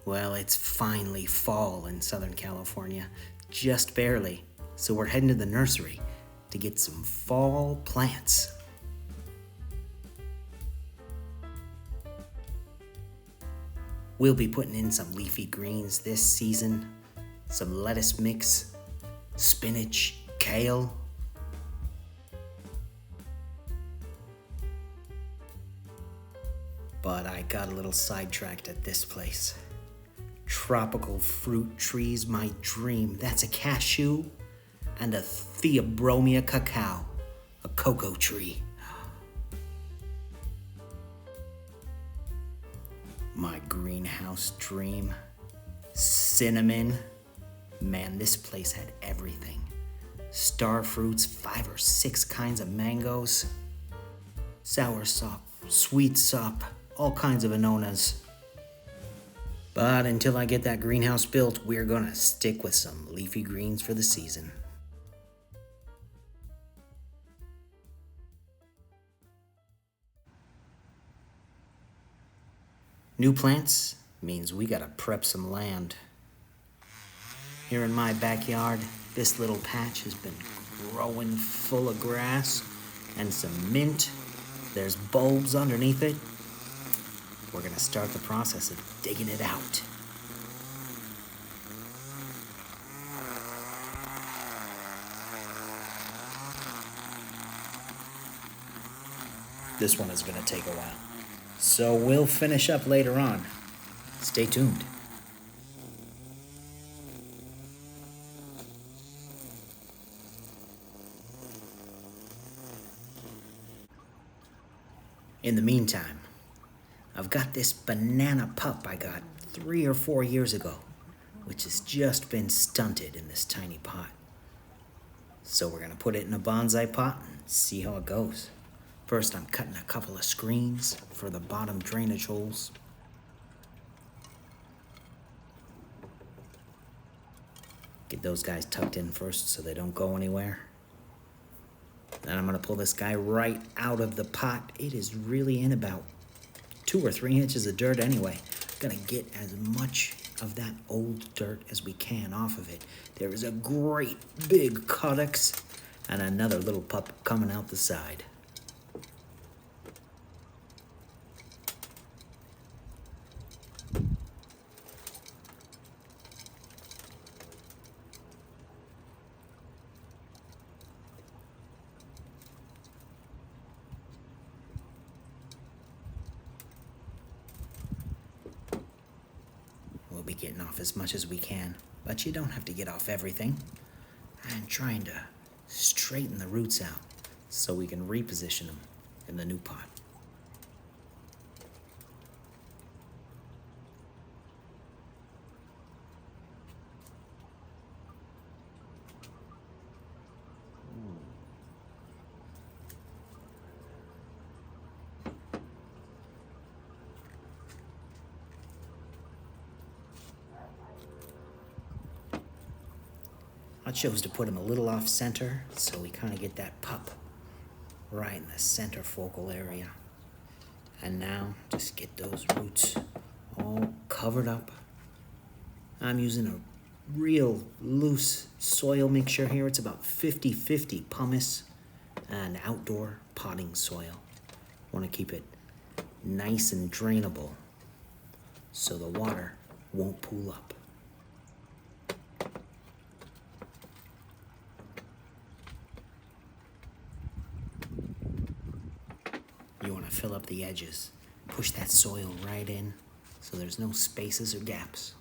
Well, it's finally fall in Southern California, just barely, so we're heading to the nursery to get some fall plants. We'll be putting in some leafy greens this season, some lettuce mix, spinach, kale. But I got a little sidetracked at this place. Tropical fruit trees, my dream. That's a cashew and a Theobromia cacao, a cocoa tree. My greenhouse dream. Cinnamon. Man, this place had everything. Star fruits, 5 or 6 kinds of mangoes. Sour sop, sweet sop, all kinds of anonas. But until I get that greenhouse built, we're gonna stick with some leafy greens for the season. New plants means we gotta prep some land. Here in my backyard, this little patch has been growing full of grass and some mint. There's bulbs underneath it. We're gonna start the process of digging it out. This one is gonna take a while, so we'll finish up later on. Stay tuned. In the meantime, I've got this banana pup I got 3 or 4 years ago, which has just been stunted in this tiny pot. So we're gonna put it in a bonsai pot and see how it goes. First, I'm cutting a couple of screens for the bottom drainage holes. Get those guys tucked in first so they don't go anywhere. Then I'm gonna pull this guy right out of the pot. It is really in about 2 or 3 inches of dirt anyway. Gonna get as much of that old dirt as we can off of it. There is a great big caudix and another little pup coming out the side. We'll be getting off as much as we can, but you don't have to get off everything. I'm trying to straighten the roots out so we can reposition them in the new pot. I chose to put him a little off center so we kind of get that pup right in the center focal area. And now just get those roots all covered up. I'm using a real loose soil mixture here. It's about 50-50 pumice and outdoor potting soil. Want to keep it nice and drainable so the water won't pool up. You want to fill up the edges. Push that soil right in so there's no spaces or gaps.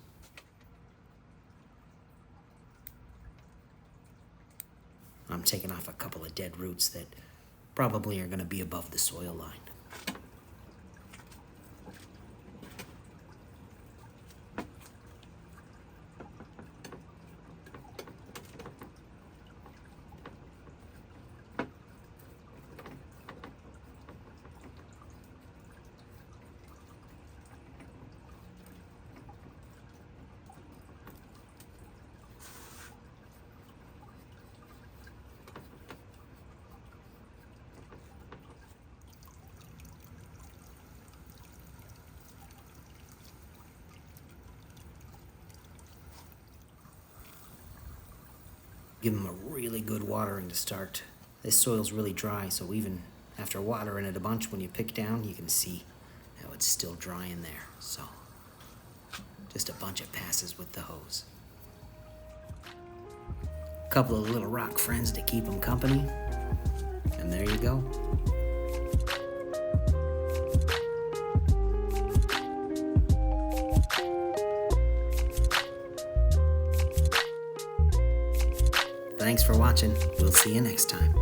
I'm taking off a couple of dead roots that probably are going to be above the soil line. Give them a really good watering to start. This soil's really dry, so even after watering it a bunch, when you pick down, you can see how it's still dry in there. So just a bunch of passes with the hose. A couple of little rock friends to keep them company, and there you go. Thanks for watching. We'll see you next time.